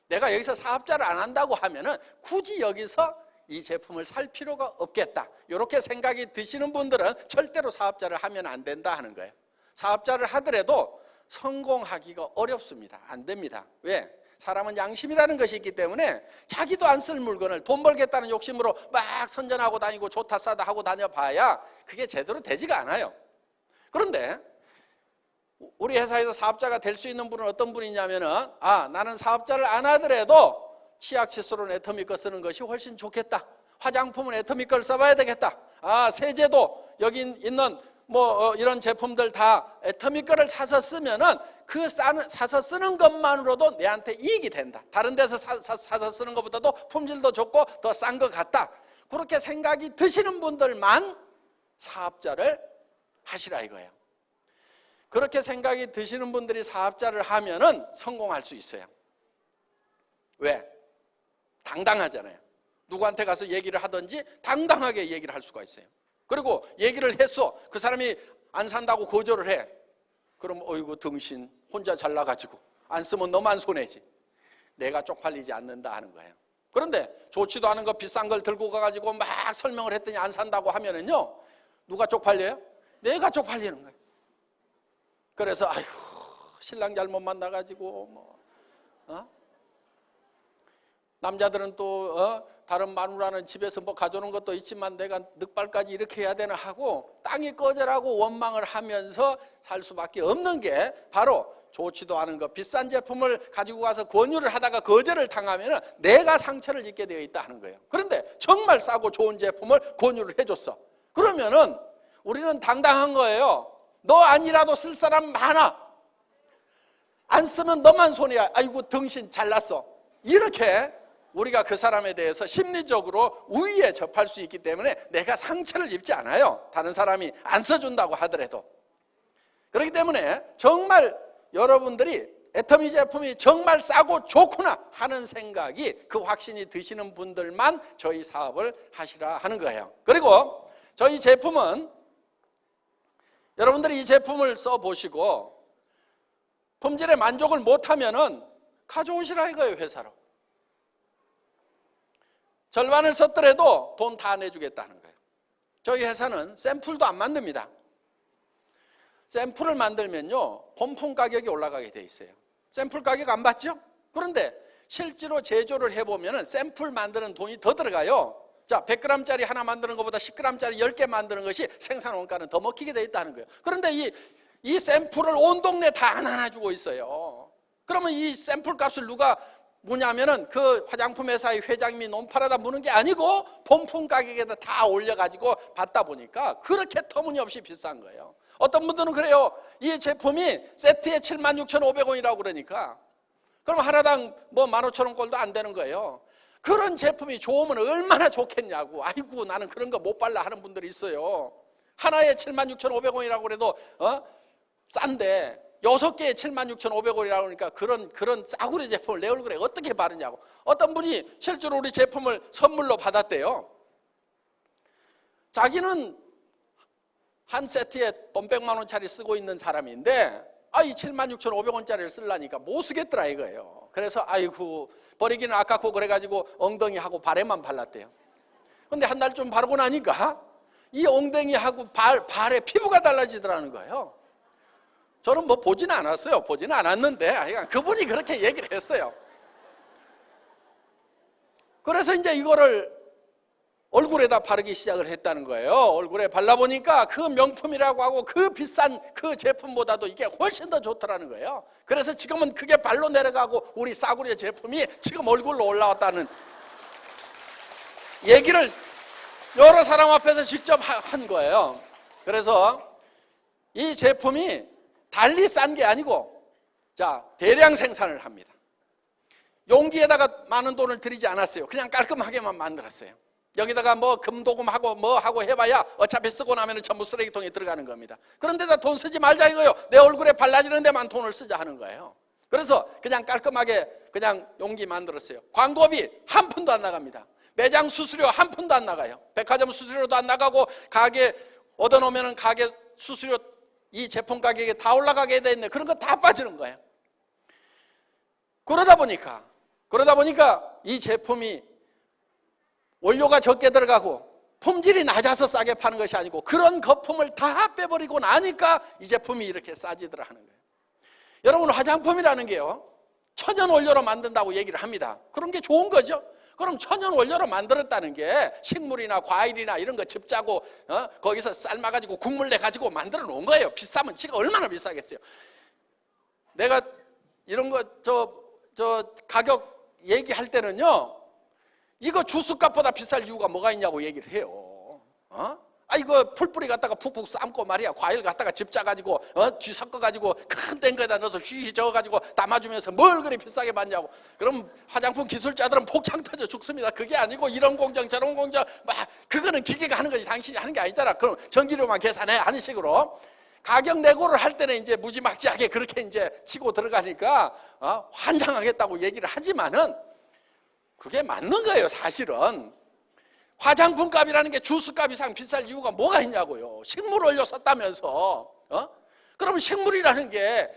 내가 여기서 사업자를 안 한다고 하면은 굳이 여기서 이 제품을 살 필요가 없겠다. 이렇게 생각이 드시는 분들은 절대로 사업자를 하면 안 된다 하는 거예요. 사업자를 하더라도 성공하기가 어렵습니다. 안 됩니다. 왜? 사람은 양심이라는 것이 있기 때문에 자기도 안 쓸 물건을 돈 벌겠다는 욕심으로 막 선전하고 다니고 좋다 싸다 하고 다녀봐야 그게 제대로 되지가 않아요. 그런데 우리 회사에서 사업자가 될 수 있는 분은 어떤 분이냐면은 나는 사업자를 안 하더라도 치약 칫솔은 애터미 거 쓰는 것이 훨씬 좋겠다. 화장품은 애터미 걸 써봐야 되겠다. 세제도 여기 있는 이런 제품들 다 애터미 거를 사서 쓰면은 사서 쓰는 것만으로도 내한테 이익이 된다. 다른 데서 사서 쓰는 것보다도 품질도 좋고 더 싼 것 같다. 그렇게 생각이 드시는 분들만 사업자를 하시라 이거예요. 그렇게 생각이 드시는 분들이 사업자를 하면은 성공할 수 있어요. 왜? 당당하잖아요. 누구한테 가서 얘기를 하든지 당당하게 얘기를 할 수가 있어요. 그리고 얘기를 했어. 그 사람이 안 산다고 거절을 해. 그럼 어이구 등신 혼자 잘나가지고 안 쓰면 너만 손해지. 내가 쪽팔리지 않는다 하는 거예요. 그런데 좋지도 않은 거 비싼 걸 들고 가가지고 막 설명을 했더니 안 산다고 하면은요 누가 쪽팔려요? 내가 쪽팔리는 거예요. 그래서 아이고 신랑 잘못 만나가지고 남자들은 또 다른 마누라는 집에서 가져오는 것도 있지만 내가 늑발까지 이렇게 해야 되나 하고 땅이 꺼져라고 원망을 하면서 살 수밖에 없는 게 바로 좋지도 않은 거 비싼 제품을 가지고 가서 권유를 하다가 거절을 당하면 내가 상처를 입게 되어 있다 하는 거예요. 그런데 정말 싸고 좋은 제품을 권유를 해줬어. 그러면은 우리는 당당한 거예요. 너 아니라도 쓸 사람 많아. 안 쓰면 너만 손해야. 아이고 등신 잘났어. 이렇게 우리가 그 사람에 대해서 심리적으로 우위에 접할 수 있기 때문에 내가 상처를 입지 않아요. 다른 사람이 안 써준다고 하더라도. 그렇기 때문에 정말 여러분들이 애터미 제품이 정말 싸고 좋구나 하는 생각이 그 확신이 드시는 분들만 저희 사업을 하시라 하는 거예요. 그리고 저희 제품은 여러분들이 이 제품을 써보시고 품질에 만족을 못하면은 가져오시라 이거예요. 회사로. 절반을 썼더라도 돈 다 내주겠다는 거예요. 저희 회사는 샘플도 안 만듭니다. 샘플을 만들면요 본품 가격이 올라가게 돼 있어요. 샘플 가격 안 받죠? 그런데 실제로 제조를 해보면 샘플 만드는 돈이 더 들어가요. 자, 100g짜리 하나 만드는 것보다 10g짜리 10개 만드는 것이 생산 원가는 더 먹히게 돼 있다는 거예요. 그런데 이 샘플을 온 동네 다 안 하나 주고 있어요. 그러면 이 샘플 값을 누가 뭐냐면은 그 화장품 회사의 회장님이 논팔아다 무는 게 아니고 본품 가격에다 다 올려가지고 받다 보니까 그렇게 터무니없이 비싼 거예요. 어떤 분들은 그래요. 이 제품이 세트에 76,500원이라고 그러니까 그럼 하나당 뭐 15,000원 꼴도 안 되는 거예요. 그런 제품이 좋으면 얼마나 좋겠냐고. 아이고 나는 그런 거 못 발라 하는 분들이 있어요. 하나에 76,500원이라고 그래도 싼데 6개에 76,500원이라고 그러니까 그런 싸구려 제품을 내 얼굴에 어떻게 바르냐고. 어떤 분이 실제로 우리 제품을 선물로 받았대요. 자기는 한 세트에 100만 원짜리 쓰고 있는 사람인데 이 76,500원짜리를 쓰려니까 못 쓰겠더라 이거예요. 그래서 아이고 버리기는 아깝고 그래가지고 엉덩이하고 발에만 발랐대요. 근데 한 달 좀 바르고 나니까 이 엉덩이하고 발에 피부가 달라지더라는 거예요. 저는 뭐 보지는 않았어요. 보지는 않았는데 그분이 그렇게 얘기를 했어요. 그래서 이제 이거를 얼굴에다 바르기 시작을 했다는 거예요. 얼굴에 발라보니까 그 명품이라고 하고 그 비싼 그 제품보다도 이게 훨씬 더 좋더라는 거예요. 그래서 지금은 그게 발로 내려가고 우리 싸구려 제품이 지금 얼굴로 올라왔다는 얘기를 여러 사람 앞에서 직접 한 거예요. 그래서 이 제품이 달리 싼 게 아니고 대량 생산을 합니다. 용기에다가 많은 돈을 들이지 않았어요. 그냥 깔끔하게만 만들었어요. 여기다가 뭐 금도금하고 뭐 하고 해봐야 어차피 쓰고 나면 전부 쓰레기통에 들어가는 겁니다. 그런데다 돈 쓰지 말자 이거예요. 내 얼굴에 발라지는 데만 돈을 쓰자 하는 거예요. 그래서 그냥 깔끔하게 그냥 용기 만들었어요. 광고비 한 푼도 안 나갑니다. 매장 수수료 한 푼도 안 나가요. 백화점 수수료도 안 나가고 가게 얻어놓으면 가게 수수료 이 제품 가격에 다 올라가게 돼 있네. 그런 거 다 빠지는 거예요. 그러다 보니까 이 제품이 원료가 적게 들어가고 품질이 낮아서 싸게 파는 것이 아니고 그런 거품을 다 빼버리고 나니까 이 제품이 이렇게 싸지더라 하는 거예요. 여러분 화장품이라는 게요 천연 원료로 만든다고 얘기를 합니다. 그런 게 좋은 거죠. 그럼 천연 원료로 만들었다는 게 식물이나 과일이나 이런 거 즙짜고 거기서 삶아가지고 국물 내가지고 만들어 놓은 거예요. 비싸면 지금 얼마나 비싸겠어요. 내가 이런 거 가격 얘기할 때는요 이거 주스값보다 비쌀 이유가 뭐가 있냐고 얘기를 해요. 이거 풀뿌리 갖다가 푹푹 삶고 말이야 과일 갖다가 즙 짜가지고 쥐 섞어가지고 큰 땡거에다 넣어서 휘 저어가지고 담아주면서 뭘 그리 비싸게 받냐고. 그럼 화장품 기술자들은 폭창 터져 죽습니다. 그게 아니고 이런 공정 저런 공정 그거는 기계가 하는 거지 당신이 하는 게 아니잖아. 그럼 전기료만 계산해 하는 식으로 가격 내고를 할 때는 이제 무지막지하게 그렇게 이제 치고 들어가니까 환장하겠다고 얘기를 하지만은 그게 맞는 거예요. 사실은 화장품 값이라는 게 주스 값 이상 비쌀 이유가 뭐가 있냐고요. 식물 원료 썼다면서 그러면 식물이라는 게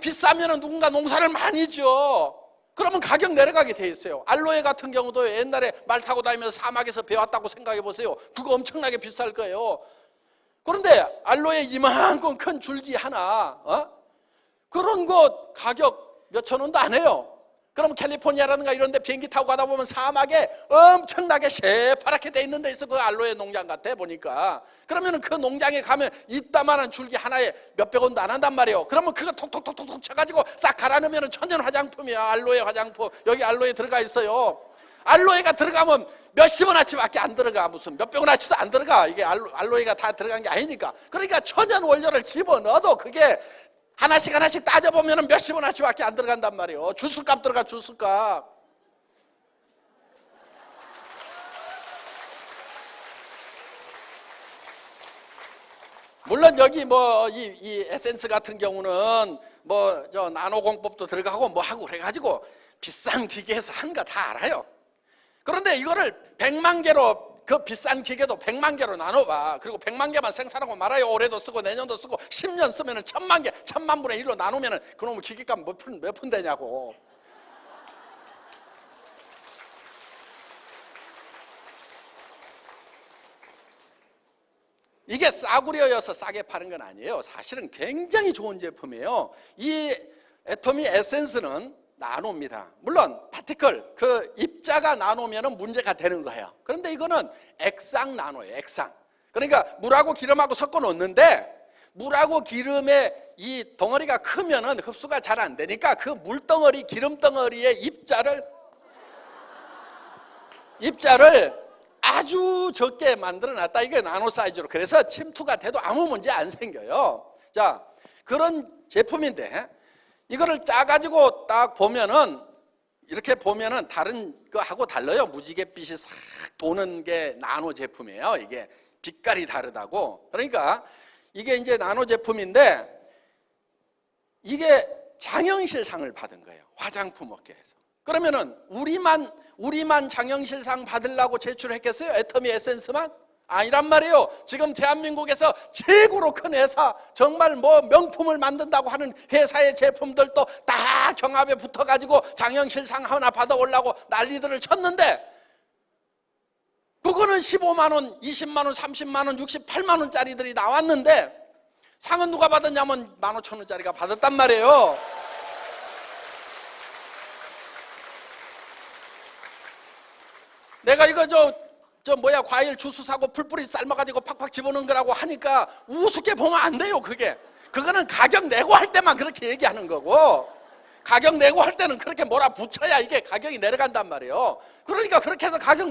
비싸면 누군가 농사를 많이 지어. 그러면 가격 내려가게 돼 있어요. 알로에 같은 경우도 옛날에 말 타고 다니면서 사막에서 배웠다고 생각해 보세요. 그거 엄청나게 비쌀 거예요. 그런데 알로에 이만큼 큰 줄기 하나 그런 거 가격 몇천 원도 안 해요. 그럼 캘리포니아라든가 이런 데 비행기 타고 가다 보면 사막에 엄청나게 새파랗게 돼 있는 데 있어. 그 알로에 농장 같아 보니까. 그러면 그 농장에 가면 이따만한 줄기 하나에 몇백 원도 안 한단 말이에요. 그러면 그거 톡톡톡톡 쳐가지고 싹 갈아 넣으면 천연 화장품이야. 알로에 화장품. 여기 알로에 들어가 있어요. 알로에가 들어가면 몇십 원어치밖에 안 들어가. 무슨 몇백 원어치도 안 들어가. 이게 알로에가 다 들어간 게 아니니까. 그러니까 천연 원료를 집어넣어도 그게 하나씩 따져보면 몇십 원어치밖에 안 들어간단 말이에요. 주스값 들어가. 주스값. 물론 여기 이 에센스 같은 경우는 나노 공법도 들어가고 하고 그래가지고 비싼 기계에서 한 거 다 알아요. 그런데 이거를 100만 개로 그 비싼 기계도 100만 개로 나눠봐. 그리고 100만 개만 생산하고 말아요. 올해도 쓰고 내년도 쓰고 10년 쓰면 1000만 개, 1000만 분의 1로 나누면 그놈의 기계값 몇 푼 되냐고. 이게 싸구려여서 싸게 파는 건 아니에요. 사실은 굉장히 좋은 제품이에요. 이 애토미 에센스는 나노입니다. 물론 파티클 그 입자가 나노면 문제가 되는 거예요. 그런데 이거는 액상 나노예요. 액상. 그러니까 물하고 기름하고 섞어 놓는데 물하고 기름의 이 덩어리가 크면은 흡수가 잘 안 되니까 그 물덩어리, 기름덩어리의 입자를 아주 적게 만들어 놨다. 이게 나노 사이즈로. 그래서 침투가 돼도 아무 문제 안 생겨요. 자, 그런 제품인데 이거를 짜가지고 딱 보면은 이렇게 보면은 다른 거하고 달라요. 무지갯빛이 싹 도는 게 나노 제품이에요. 이게 빛깔이 다르다고. 그러니까 이게 이제 나노 제품인데 이게 장영실상을 받은 거예요. 화장품 업계에서. 그러면은 우리만 장영실상 받으려고 제출했겠어요? 애터미 에센스만? 아니란 말이에요. 지금 대한민국에서 최고로 큰 회사, 정말 뭐 명품을 만든다고 하는 회사의 제품들도 다 경합에 붙어가지고 장영실상 하나 받아오려고 난리들을 쳤는데 그거는 15만 원, 20만 원, 30만 원, 68만 원짜리들이 나왔는데 상은 누가 받았냐면 15,000원짜리가 받았단 말이에요. 내가 이거 과일 주스 사고 풀뿌리 삶아가지고 팍팍 집어넣은 거라고 하니까 우습게 보면 안 돼요. 그거는 가격 내고 할 때만 그렇게 얘기하는 거고, 가격 내고 할 때는 그렇게 몰아붙여야 이게 가격이 내려간단 말이에요. 그러니까 그렇게 해서 가격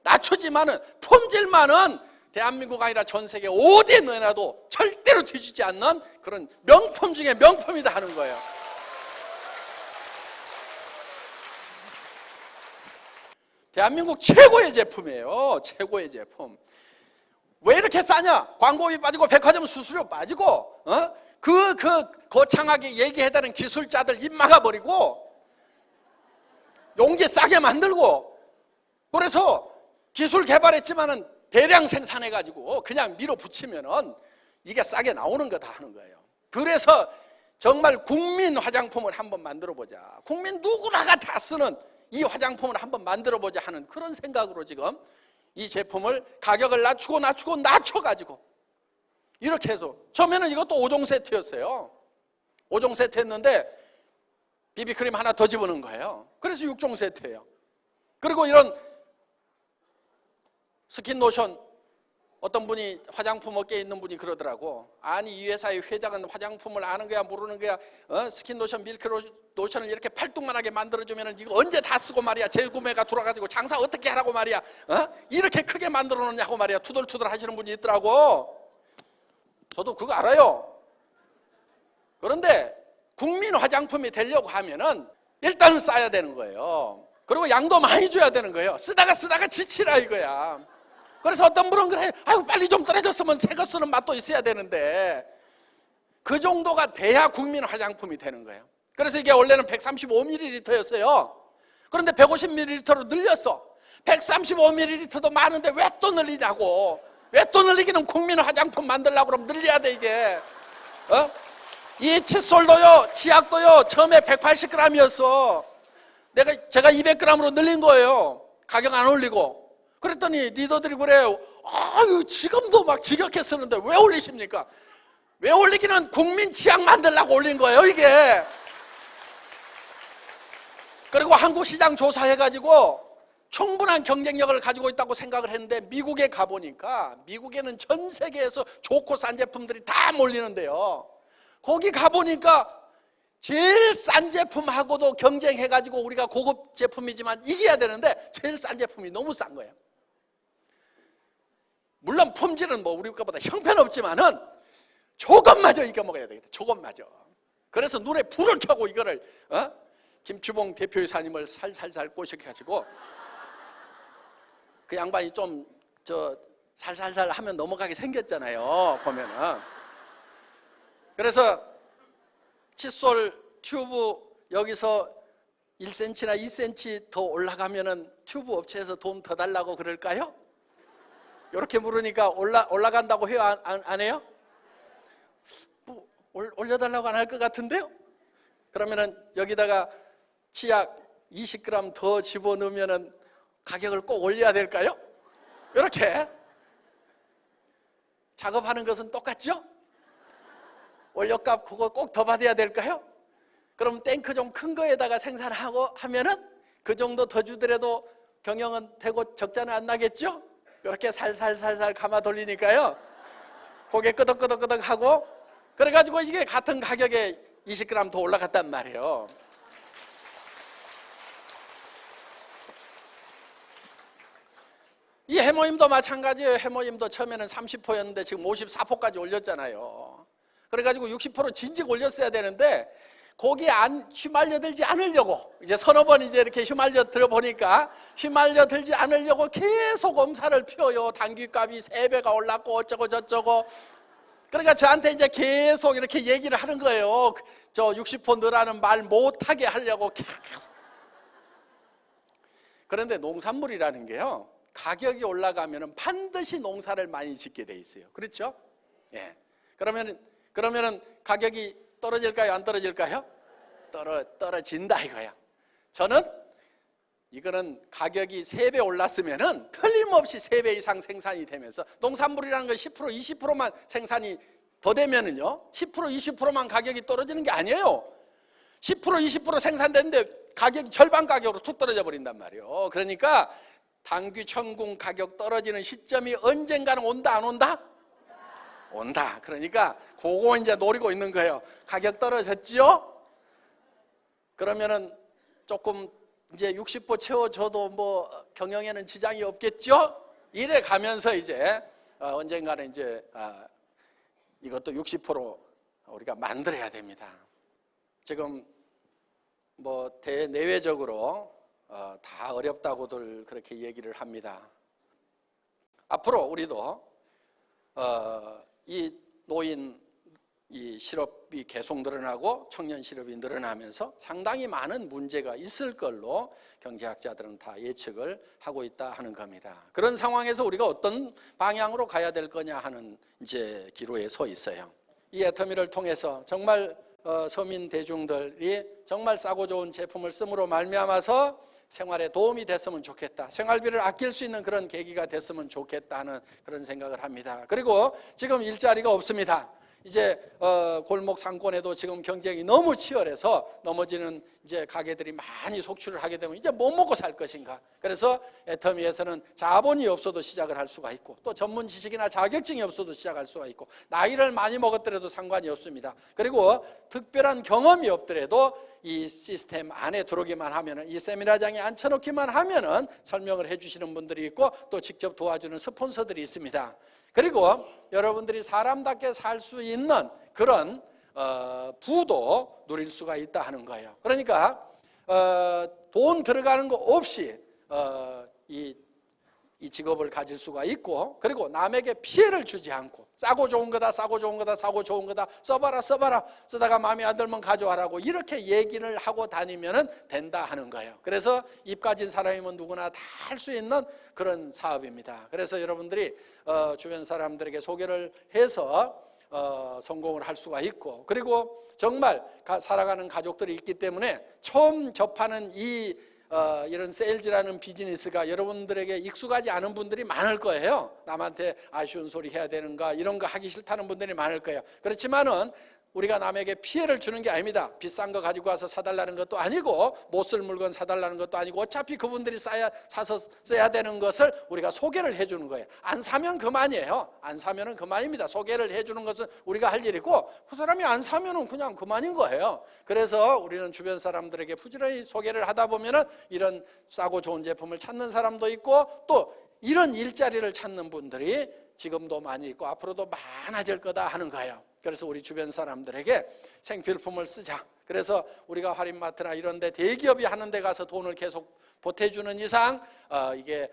낮추지만은 품질만은 대한민국 아니라 전 세계 어디에 넣어놔도 절대로 뒤지지 않는 그런 명품 중에 명품이다 하는 거예요. 대한민국 최고의 제품이에요. 최고의 제품. 왜 이렇게 싸냐? 광고비 빠지고 백화점 수수료 빠지고 거창하게 얘기해다는 기술자들 입 막아버리고 용기 싸게 만들고, 그래서 기술 개발했지만은 대량 생산해가지고 그냥 밀어붙이면은 이게 싸게 나오는 거다 하는 거예요. 그래서 정말 국민 화장품을 한번 만들어보자. 국민 누구나가 다 쓰는 이 화장품을 한번 만들어보자 하는 그런 생각으로 지금 이 제품을 가격을 낮춰가지고 이렇게 해서 처음에는 이것도 5종 세트였어요. 5종 세트 했는데 비비크림 하나 더 집어넣은 거예요. 그래서 6종 세트예요. 그리고 이런 스킨 로션, 어떤 분이 화장품 업계에 있는 분이 그러더라고. 아니 이 회사의 회장은 화장품을 아는 거야 모르는 거야? 스킨 로션, 밀크 로션을 이렇게 팔뚝만하게 만들어주면 이거 언제 다 쓰고 말이야. 재구매가 돌아가지고 장사 어떻게 하라고 말이야. 이렇게 크게 만들어 놓냐고 말이야. 투덜투덜 하시는 분이 있더라고. 저도 그거 알아요. 그런데 국민 화장품이 되려고 하면은 일단은 싸야 되는 거예요. 그리고 양도 많이 줘야 되는 거예요. 쓰다가 지치라 이거야. 그래서 어떤 분은 그래, 아유 빨리 좀 떨어졌으면 새 거 쓰는 맛도 있어야 되는데 그 정도가 돼야 국민 화장품이 되는 거예요. 그래서 이게 원래는 135ml였어요. 그런데 150ml로 늘렸어. 135ml도 많은데 왜 또 늘리냐고. 왜 또 늘리기는 국민 화장품 만들려고 그러면 늘려야 돼 이게. 이 칫솔도요, 치약도요 처음에 180g이었어. 제가 200g으로 늘린 거예요. 가격 안 올리고. 그랬더니 리더들이 그래요. 아유 지금도 막 지겹게 쓰는데 왜 올리십니까? 왜 올리기는 국민 치약 만들려고 올린 거예요 이게. 그리고 한국 시장 조사해가지고 충분한 경쟁력을 가지고 있다고 생각을 했는데 미국에 가보니까 미국에는 전 세계에서 좋고 싼 제품들이 다 몰리는데요. 거기 가보니까 제일 싼 제품하고도 경쟁해가지고 우리가 고급 제품이지만 이겨야 되는데 제일 싼 제품이 너무 싼 거예요. 물론 품질은 뭐 우리 것보다 형편없지만은 조금마저 이겨먹어야 되겠다. 조금마저. 그래서 눈에 불을 켜고 이거를 김추봉 대표이사님을 살살살 꼬셔가지고 그 양반이 좀 살살살 하면 넘어가게 생겼잖아요. 보면은. 그래서 칫솔 튜브 여기서 1cm나 2cm 더 올라가면은 튜브 업체에서 돈 더 달라고 그럴까요? 이렇게 물으니까 올라간다고 해요? 안 해요? 뭐 올려달라고 안 할 것 같은데요? 그러면은 여기다가 치약 20g 더 집어넣으면은 가격을 꼭 올려야 될까요? 이렇게 작업하는 것은 똑같죠? 원료값 그거 꼭 더 받아야 될까요? 그럼 탱크 좀 큰 거에다가 생산하고 하면은 그 정도 더 주더라도 경영은 되고 적자는 안 나겠죠? 이렇게 살살살살 감아 돌리니까요. 고개 끄덕끄덕끄덕 하고 그래가지고 이게 같은 가격에 20g 더 올라갔단 말이에요. 이 해모임도 마찬가지예요. 해모임도 처음에는 30%였는데 지금 54%까지 올렸잖아요. 그래가지고 60% 진즉 올렸어야 되는데 거기에 휘말려들지 않으려고 이제 서너 번 이제 이렇게 휘말려 들어보니까 휘말려들지 않으려고 계속 엄살을 피워요. 당귀값이 3배가 올랐고 어쩌고 저쩌고. 그러니까 저한테 이제 계속 이렇게 얘기를 하는 거예요. 저 60% 넣으라는 말 못하게 하려고 계속. 그런데 농산물이라는 게요, 가격이 올라가면 반드시 농사를 많이 짓게 돼 있어요. 그렇죠? 예. 그러면은 가격이 떨어질까요? 안 떨어질까요? 떨어진다 이거야. 저는 이거는 가격이 3배 올랐으면은 틀림없이 3배 이상 생산이 되면서, 농산물이라는 건 10% 20%만 생산이 더 되면은요 10% 20%만 가격이 떨어지는 게 아니에요. 10% 20% 생산되는데 가격이 절반 가격으로 툭 떨어져 버린단 말이에요. 그러니까 당귀 천궁 가격 떨어지는 시점이 언젠가는 온다 안 온다? 온다. 그러니까 그거 이제 노리고 있는 거예요. 가격 떨어졌지요? 그러면은 조금 이제 60% 채워줘도 뭐 경영에는 지장이 없겠죠? 이래 가면서 이제 언젠가는 이제 이것도 60% 우리가 만들어야 됩니다. 지금 뭐 대내외적으로 다 어렵다고들 그렇게 얘기를 합니다. 앞으로 우리도 이 노인 이 실업이 계속 늘어나고 청년 실업이 늘어나면서 상당히 많은 문제가 있을 걸로 경제학자들은 다 예측을 하고 있다 하는 겁니다. 그런 상황에서 우리가 어떤 방향으로 가야 될 거냐 하는 이제 기로에 서 있어요. 이 애터미를 통해서 정말 서민 대중들이 정말 싸고 좋은 제품을 씀으로 말미암아서 생활에 도움이 됐으면 좋겠다, 생활비를 아낄 수 있는 그런 계기가 됐으면 좋겠다 하는 그런 생각을 합니다. 그리고 지금 일자리가 없습니다. 이제 골목 상권에도 지금 경쟁이 너무 치열해서 넘어지는 이제 가게들이 많이 속출을 하게 되면 이제 뭐 먹고 살 것인가. 그래서 애터미에서는 자본이 없어도 시작을 할 수가 있고, 또 전문 지식이나 자격증이 없어도 시작할 수가 있고, 나이를 많이 먹었더라도 상관이 없습니다. 그리고 특별한 경험이 없더라도 이 시스템 안에 들어오기만 하면은, 이 세미나장에 앉혀놓기만 하면은 설명을 해주시는 분들이 있고, 또 직접 도와주는 스폰서들이 있습니다. 그리고 여러분들이 사람답게 살 수 있는 그런 부도 누릴 수가 있다 하는 거예요. 그러니까 돈 들어가는 거 없이 이 직업을 가질 수가 있고, 그리고 남에게 피해를 주지 않고, 싸고 좋은 거다, 싸고 좋은 거다, 싸고 좋은 거다, 써봐라, 쓰다가 마음에 안 들면 가져와라고 이렇게 얘기를 하고 다니면 된다 하는 거예요. 그래서 입 가진 사람이면 누구나 다 할 수 있는 그런 사업입니다. 그래서 여러분들이 주변 사람들에게 소개를 해서 성공을 할 수가 있고, 그리고 정말 살아가는 가족들이 있기 때문에 처음 접하는 이런 세일즈라는 비즈니스가 여러분들에게 익숙하지 않은 분들이 많을 거예요. 남한테 아쉬운 소리 해야 되는가, 이런 거 하기 싫다는 분들이 많을 거예요. 그렇지만은 우리가 남에게 피해를 주는 게 아닙니다. 비싼 거 가지고 와서 사달라는 것도 아니고, 못 쓸 물건 사달라는 것도 아니고, 어차피 그분들이 사서 써야 되는 것을 우리가 소개를 해주는 거예요. 안 사면 그만이에요. 안 사면은 그만입니다. 소개를 해주는 것은 우리가 할 일이고, 그 사람이 안 사면은 그냥 그만인 거예요. 그래서 우리는 주변 사람들에게 부지런히 소개를 하다 보면은 이런 싸고 좋은 제품을 찾는 사람도 있고, 또 이런 일자리를 찾는 분들이 지금도 많이 있고 앞으로도 많아질 거다 하는 거예요. 그래서 우리 주변 사람들에게 생필품을 쓰자. 그래서 우리가 할인마트나 이런 데 대기업이 하는 데 가서 돈을 계속 보태주는 이상 이게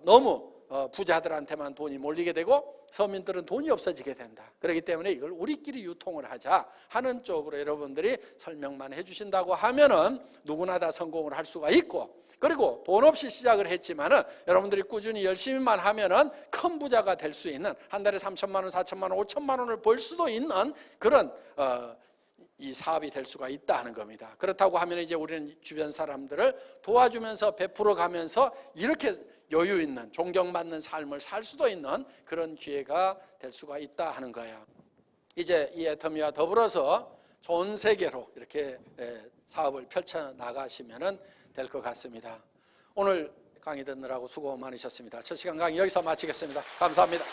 너무 부자들한테만 돈이 몰리게 되고 서민들은 돈이 없어지게 된다. 그렇기 때문에 이걸 우리끼리 유통을 하자 하는 쪽으로 여러분들이 설명만 해주신다고 하면은 누구나 다 성공을 할 수가 있고, 그리고 돈 없이 시작을 했지만은 여러분들이 꾸준히 열심히만 하면은 큰 부자가 될 수 있는, 한 달에 3천만 원, 4천만 원, 5천만 원을 벌 수도 있는 그런 이 사업이 될 수가 있다 하는 겁니다. 그렇다고 하면 이제 우리는 주변 사람들을 도와주면서 베풀어 가면서 이렇게 여유 있는, 존경받는 삶을 살 수도 있는 그런 기회가 될 수가 있다 하는 거예요. 이제 이 애터미와 더불어서 전 세계로 이렇게 사업을 펼쳐 나가시면은 될 것 같습니다. 오늘 강의 듣느라고 수고 많으셨습니다. 첫 시간 강의 여기서 마치겠습니다. 감사합니다.